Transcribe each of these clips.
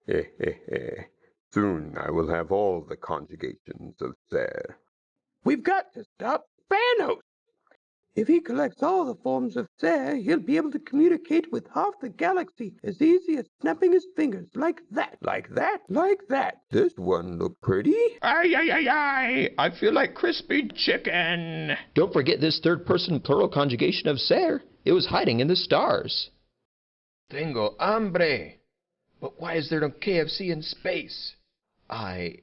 Soon I will have all the conjugations of ser. We've got to stop Spanos. If he collects all the forms of ser, he'll be able to communicate with half the galaxy as easy as snapping his fingers, like that. Like that? Like that. This one look pretty? Ay, I feel like crispy chicken. Don't forget this third-person plural conjugation of ser. It was hiding in the stars. Tengo hambre. But why is there no KFC in space? I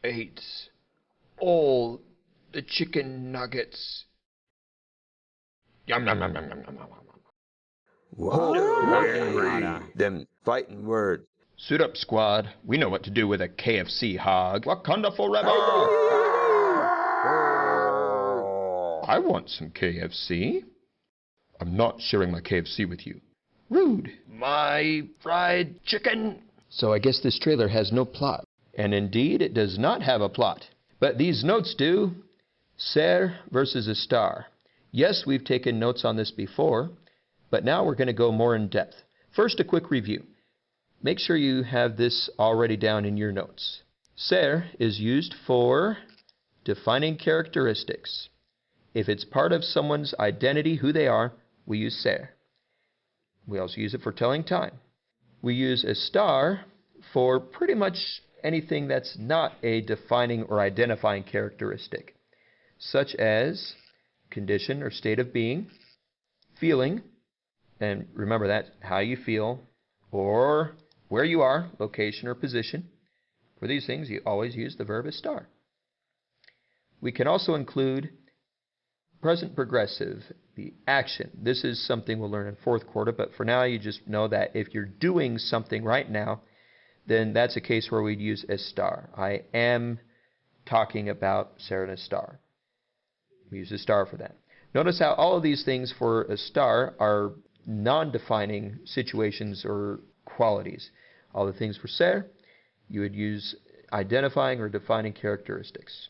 ate all the chicken nuggets. Yum, yum, yum, yum, yum, yum, yum, yum. Whoa, them fighting words. Suit up, squad. We know what to do with a KFC hog. Wakanda forever! I want some KFC. I'm not sharing my KFC with you. Rude. My fried chicken. So I guess this trailer has no plot. And indeed, it does not have a plot. But these notes do. Ser versus Estar. Yes, we've taken notes on this before, but now we're going to go more in depth. First, a quick review. Make sure you have this already down in your notes. Ser is used for defining characteristics. If it's part of someone's identity, who they are, we use ser. We also use it for telling time. We use Estar for pretty much anything that's not a defining or identifying characteristic, such as condition or state of being, feeling, and remember that's how you feel, or where you are, location or position. For these things, you always use the verb estar. We can also include present progressive, the action. This is something we'll learn in fourth quarter, but for now you just know that if you're doing something right now, then that's a case where we'd use estar. I am talking about ser and estar. We use estar for that. Notice how all of these things for estar are non-defining situations or qualities. All the things for ser, you would use identifying or defining characteristics.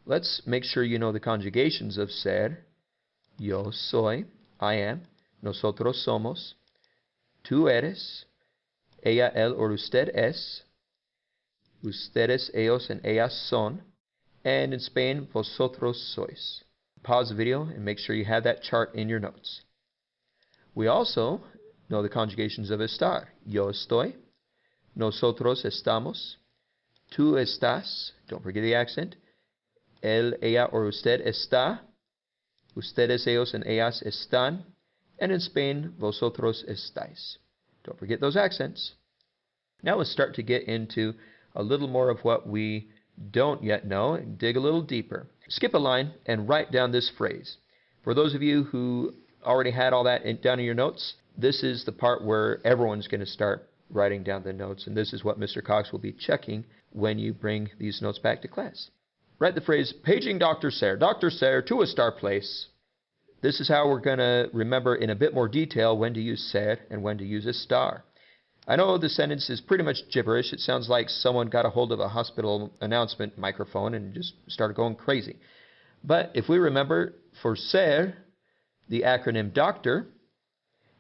Let's make sure you know the conjugations of ser. Yo soy, I am. Nosotros somos. Tú eres. Ella, él, or usted es. Ustedes, ellos, and ellas son. And in Spain, vosotros sois. Pause the video and make sure you have that chart in your notes. We also know the conjugations of estar. Yo estoy. Nosotros estamos. Tú estás. Don't forget the accent. Él, ella, or usted está. Ustedes, ellos, and ellas están. And in Spain, vosotros estáis. Don't forget those accents. Now let's start to get into a little more of what we don't yet know and dig a little deeper. Skip a line and write down this phrase. For those of you who already had all that down in your notes, this is the part where everyone's going to start writing down the notes, and this is what Mr. Cox will be checking when you bring these notes back to class. Write the phrase, paging Dr. Ser to Estar place. This is how we're going to remember in a bit more detail when to use ser and when to use estar. I know the sentence is pretty much gibberish. It sounds like someone got a hold of a hospital announcement microphone and just started going crazy. But if we remember, for ser, the acronym doctor,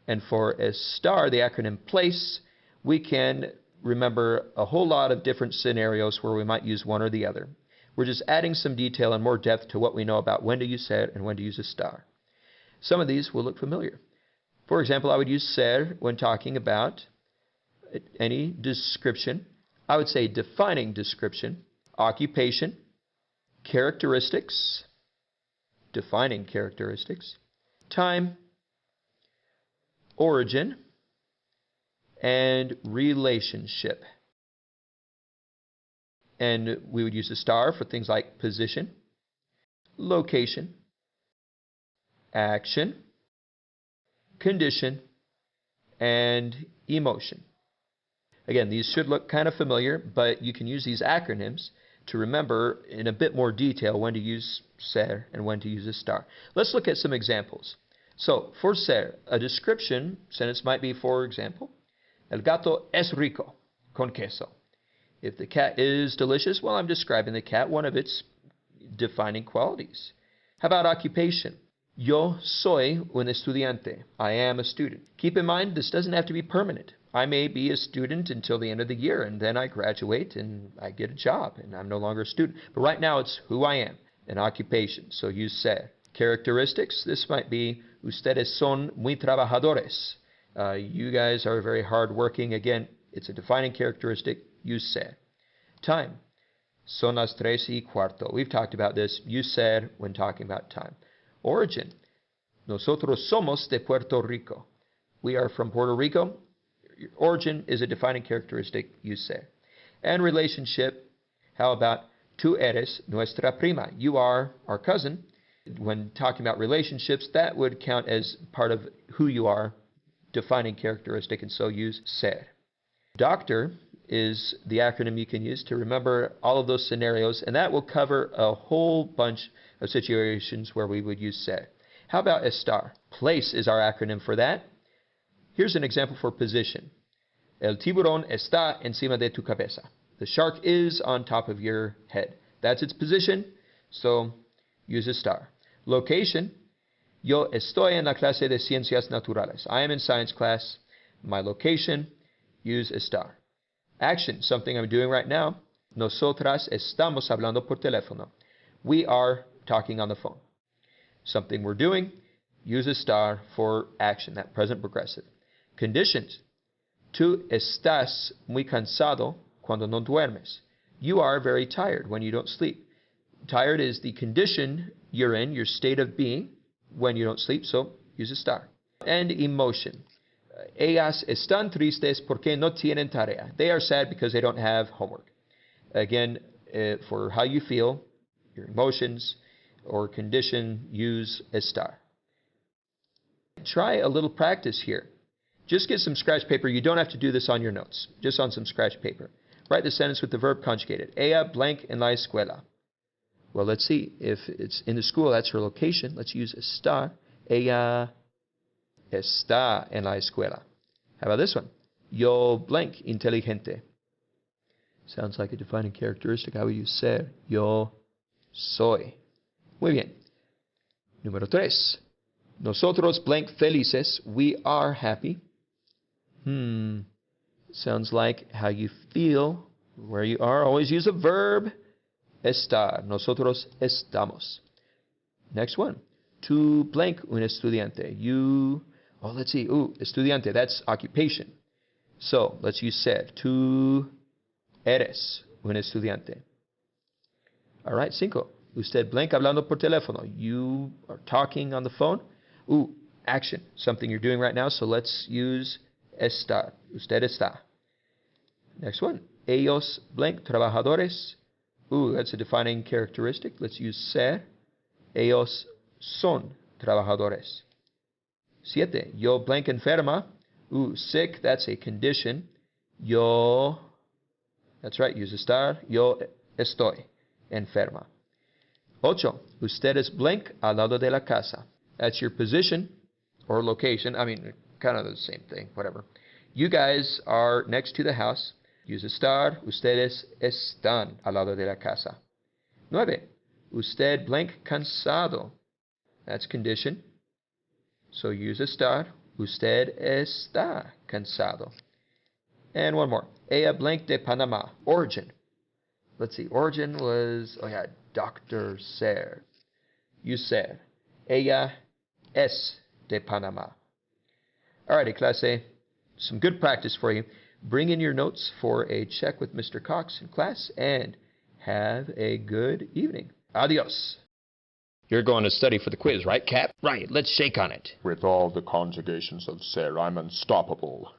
and for estar, the acronym place, we can remember a whole lot of different scenarios where we might use one or the other. We're just adding some detail and more depth to what we know about when to use ser and when to use estar. Some of these will look familiar. For example, I would use ser when talking about any description. I would say defining description, occupation, characteristics, defining characteristics, time, origin, and relationship. And we would use estar for things like position, location, action, condition, and emotion. Again, these should look kind of familiar, but you can use these acronyms to remember in a bit more detail when to use ser and when to use estar. Let's look at some examples. So, for ser, a description sentence might be, for example, El gato es rico con queso. If the cat is delicious, well, I'm describing the cat, one of its defining qualities. How about occupation? Yo soy un estudiante. I am a student. Keep in mind, this doesn't have to be permanent. I may be a student until the end of the year, and then I graduate and I get a job, and I'm no longer a student. But right now it's who I am, an occupation. So use ser. Characteristics, this might be, ustedes son muy trabajadores. You guys are very hardworking. Again, it's a defining characteristic. Use ser. Time. Son las 3:15. We've talked about this. Use ser when talking about time. Origin. Nosotros somos de Puerto Rico. We are from Puerto Rico. Origin is a defining characteristic. Use ser. And relationship. How about tú eres nuestra prima? You are our cousin. When talking about relationships, that would count as part of who you are, defining characteristic, and so use ser. Doctor is the acronym you can use to remember all of those scenarios, and that will cover a whole bunch of situations where we would use ser. How about estar? Place is our acronym for that. Here's an example for position. El tiburón está encima de tu cabeza. The shark is on top of your head. That's its position, so use estar. Location. Yo estoy en la clase de ciencias naturales. I am in science class. My location. Use estar. Action, something I'm doing right now. Nosotras estamos hablando por teléfono. We are talking on the phone. Something we're doing. Use estar for action, that present progressive. Conditions. Tú estás muy cansado cuando no duermes. You are very tired when you don't sleep. Tired is the condition you're in, your state of being when you don't sleep, so use estar. And emotion. Ellas están tristes porque no tienen tarea. They are sad because they don't have homework. Again, for how you feel, your emotions or condition, use estar. Try a little practice here. Just get some scratch paper. You don't have to do this on your notes, just on some scratch paper. Write the sentence with the verb conjugated. Ella blank en la escuela. Well, let's see. If it's in the school, that's her location. Let's use estar. Ella está en la escuela. How about this one? Yo blank inteligente. Sounds like a defining characteristic. How would you ser? Yo soy. Muy bien. Número 3. Nosotros blank felices. We are happy. Sounds like how you feel, where you are. Always use a verb. Estar. Nosotros estamos. Next one. Tú blank un estudiante. You, let's see. Estudiante, that's occupation. So, let's use ser. Tú eres un estudiante. All right, 5. Usted blank hablando por teléfono. You are talking on the phone. Action. Something you're doing right now, so let's use estar. Usted está. Next one. Ellos blank trabajadores. That's a defining characteristic. Let's use ser. Ellos son trabajadores. 7. Yo blank enferma. Sick, that's a condition. Yo, that's right, use estar. Yo estoy enferma. 8. Ustedes blank al lado de la casa. That's your position or location. I mean, kind of the same thing, whatever. You guys are next to the house. Use estar. Ustedes están al lado de la casa. 9. Usted blank cansado. That's condition. So use estar. Usted está cansado. And one more. Ella blank de Panama. Origin. Let's see. Origin was, Dr. Ser. Use ser. Ella es de Panama. Alrighty, clase. Some good practice for you. Bring in your notes for a check with Mr. Cox in class, and have a good evening. Adios. You're going to study for the quiz, right, Cap? Right, let's shake on it. With all the conjugations of ser, I'm unstoppable.